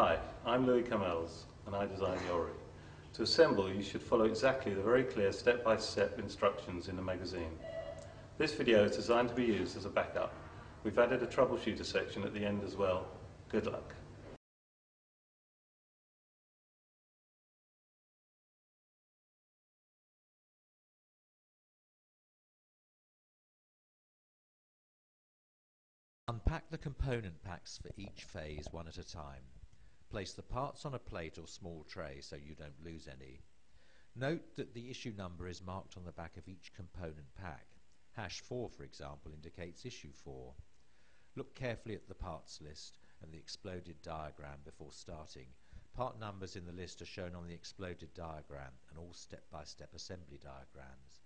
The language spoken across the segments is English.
Hi, I'm Louis Camels and I design the orrey. To assemble, you should follow exactly the very clear step-by-step instructions in the magazine. This video is designed to be used as a backup. We've added a troubleshooter section at the end as well. Good luck. Unpack the component packs for each phase one at a time. Place the parts on a plate or small tray so you don't lose any. Note that the issue number is marked on the back of each component pack. #4, for example, indicates issue 4. Look carefully at the parts list and the exploded diagram before starting. Part numbers in the list are shown on the exploded diagram and all step-by-step assembly diagrams.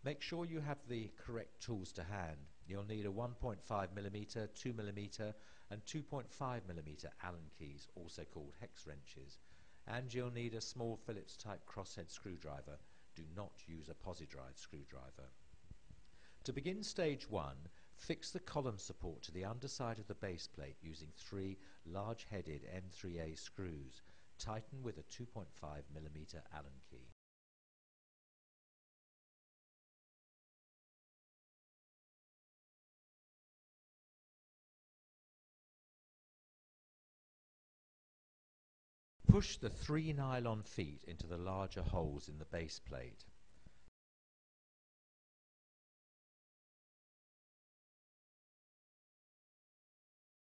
Make sure you have the correct tools to hand. You'll need a 1.5mm, 2mm and 2.5mm Allen keys, also called hex wrenches, and you'll need a small Phillips type crosshead screwdriver. Do not use a posi-drive screwdriver. To begin stage 1, fix the column support to the underside of the base plate using 3 large-headed M3A screws. Tighten with a 2.5mm Allen key. Push the 3 nylon feet into the larger holes in the base plate.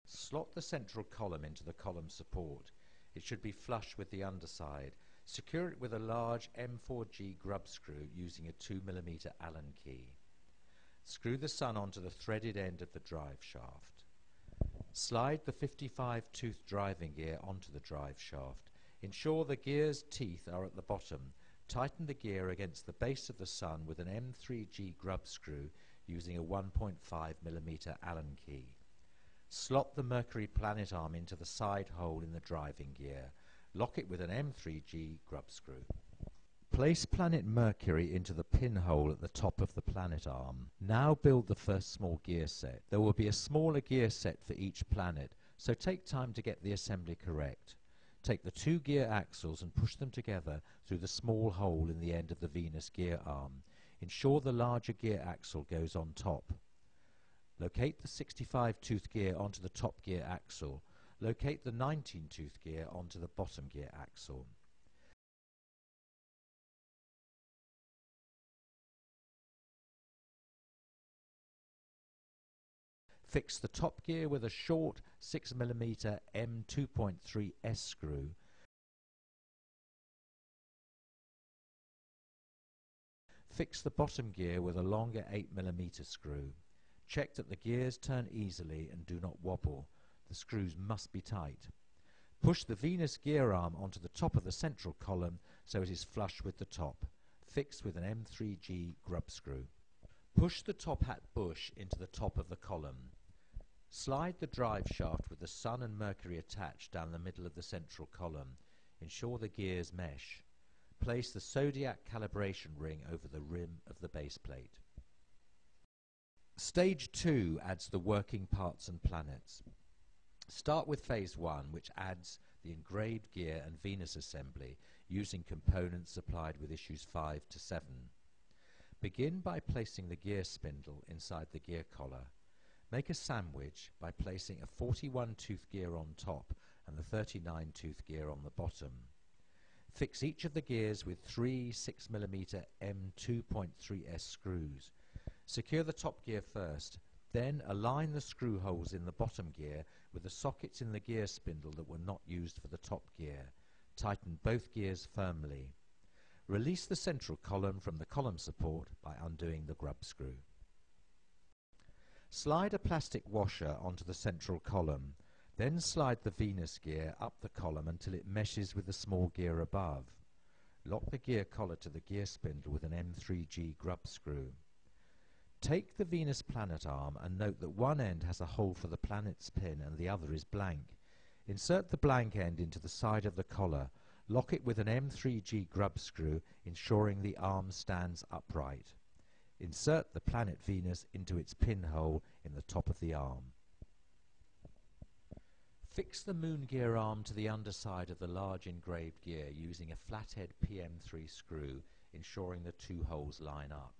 Slot the central column into the column support. It should be flush with the underside. Secure it with a large M4G grub screw using a 2mm Allen key. Screw the sun onto the threaded end of the drive shaft. Slide the 55-tooth driving gear onto the drive shaft. Ensure the gear's teeth are at the bottom. Tighten the gear against the base of the sun with an M3G grub screw using a 1.5mm Allen key. Slot the Mercury planet arm into the side hole in the driving gear. Lock it with an M3G grub screw. Place planet Mercury into the pinhole at the top of the planet arm. Now build the first small gear set. There will be a smaller gear set for each planet, so take time to get the assembly correct. Take the 2 gear axles and push them together through the small hole in the end of the Venus gear arm. Ensure the larger gear axle goes on top. Locate the 65-tooth gear onto the top gear axle. Locate the 19-tooth gear onto the bottom gear axle. Fix the top gear with a short 6mm M2.3S screw. Fix the bottom gear with a longer 8mm screw. Check that the gears turn easily and do not wobble. The screws must be tight. Push the Venus gear arm onto the top of the central column so it is flush with the top. Fix with an M3G grub screw. Push the top hat bush into the top of the column. Slide the drive shaft with the Sun and Mercury attached down the middle of the central column. Ensure the gears mesh. Place the Zodiac calibration ring over the rim of the base plate. Stage 2 adds the working parts and planets. Start with phase 1, which adds the engraved gear and Venus assembly using components supplied with issues 5 to 7. Begin by placing the gear spindle inside the gear collar. Make a sandwich by placing a 41-tooth gear on top and the 39-tooth gear on the bottom. Fix each of the gears with 3 6mm M2.3S screws. Secure the top gear first, then align the screw holes in the bottom gear with the sockets in the gear spindle that were not used for the top gear. Tighten both gears firmly. Release the central column from the column support by undoing the grub screw. Slide a plastic washer onto the central column, then slide the Venus gear up the column until it meshes with the small gear above. Lock the gear collar to the gear spindle with an M3G grub screw. Take the Venus planet arm and note that one end has a hole for the planet's pin and the other is blank. Insert the blank end into the side of the collar. Lock it with an M3G grub screw, ensuring the arm stands upright. Insert the planet Venus into its pinhole in the top of the arm. Fix the moon gear arm to the underside of the large engraved gear using a flathead PM3 screw, ensuring the two holes line up.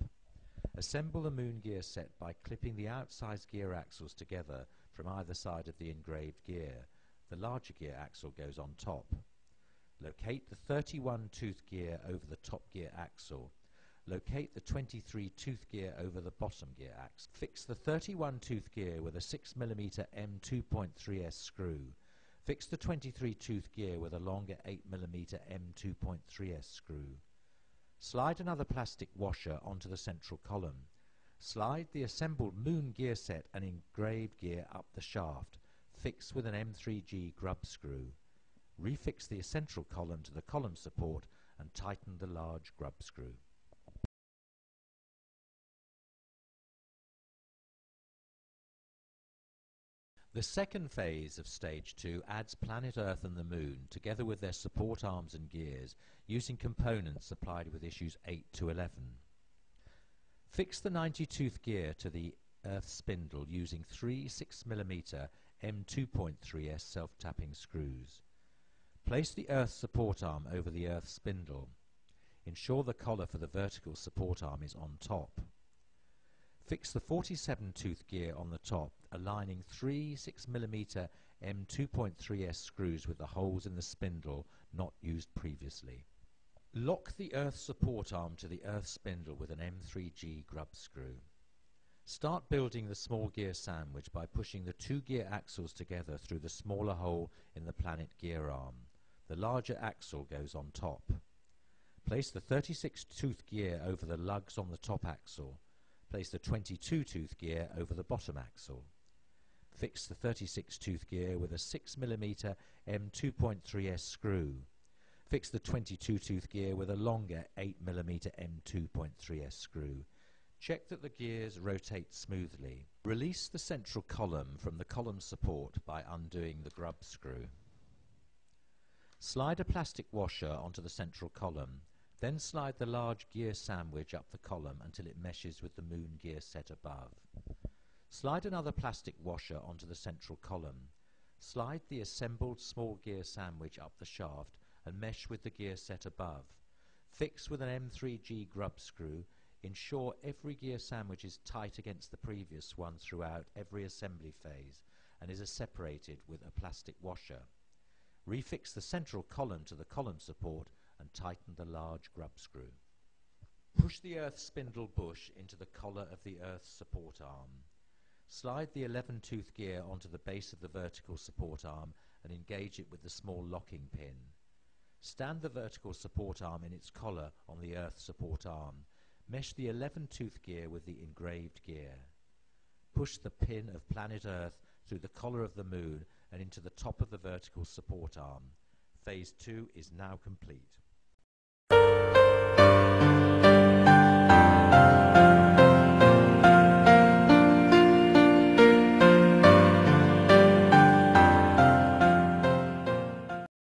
Assemble the moon gear set by clipping the outside gear axles together from either side of the engraved gear. The larger gear axle goes on top. Locate the 31 tooth gear over the top gear axle. Locate the 23 tooth gear over the bottom gear axle. Fix the 31 tooth gear with a 6mm M2.3S screw. Fix the 23 tooth gear with a longer 8mm M2.3S screw. Slide another plastic washer onto the central column. Slide the assembled moon gear set and engraved gear up the shaft. Fix with an M3G grub screw. Refix the central column to the column support and tighten the large grub screw. The second phase of Stage 2 adds planet Earth and the Moon, together with their support arms and gears, using components supplied with issues 8 to 11. Fix the 90-tooth gear to the Earth spindle using 3 6mm M2.3S self-tapping screws. Place the Earth support arm over the Earth spindle. Ensure the collar for the vertical support arm is on top. Fix the 47-tooth gear on the top, aligning 3 6mm M2.3S screws with the holes in the spindle not used previously. Lock the Earth support arm to the Earth spindle with an M3G grub screw. Start building the small gear sandwich by pushing the two gear axles together through the smaller hole in the planet gear arm. The larger axle goes on top. Place the 36-tooth gear over the lugs on the top axle. Place the 22-tooth gear over the bottom axle. Fix the 36-tooth gear with a 6mm M2.3S screw. Fix the 22-tooth gear with a longer 8mm M2.3S screw. Check that the gears rotate smoothly. Release the central column from the column support by undoing the grub screw. Slide a plastic washer onto the central column. Then slide the large gear sandwich up the column until it meshes with the moon gear set above. Slide another plastic washer onto the central column. Slide the assembled small gear sandwich up the shaft and mesh with the gear set above. Fix with an M3G grub screw. Ensure every gear sandwich is tight against the previous one throughout every assembly phase and is separated with a plastic washer. Refix the central column to the column support and tighten the large grub screw. Push the Earth spindle bush into the collar of the Earth support arm. Slide the 11-tooth gear onto the base of the vertical support arm and engage it with the small locking pin. Stand the vertical support arm in its collar on the Earth support arm. Mesh the 11-tooth gear with the engraved gear. Push the pin of planet Earth through the collar of the moon and into the top of the vertical support arm. Phase 2 is now complete.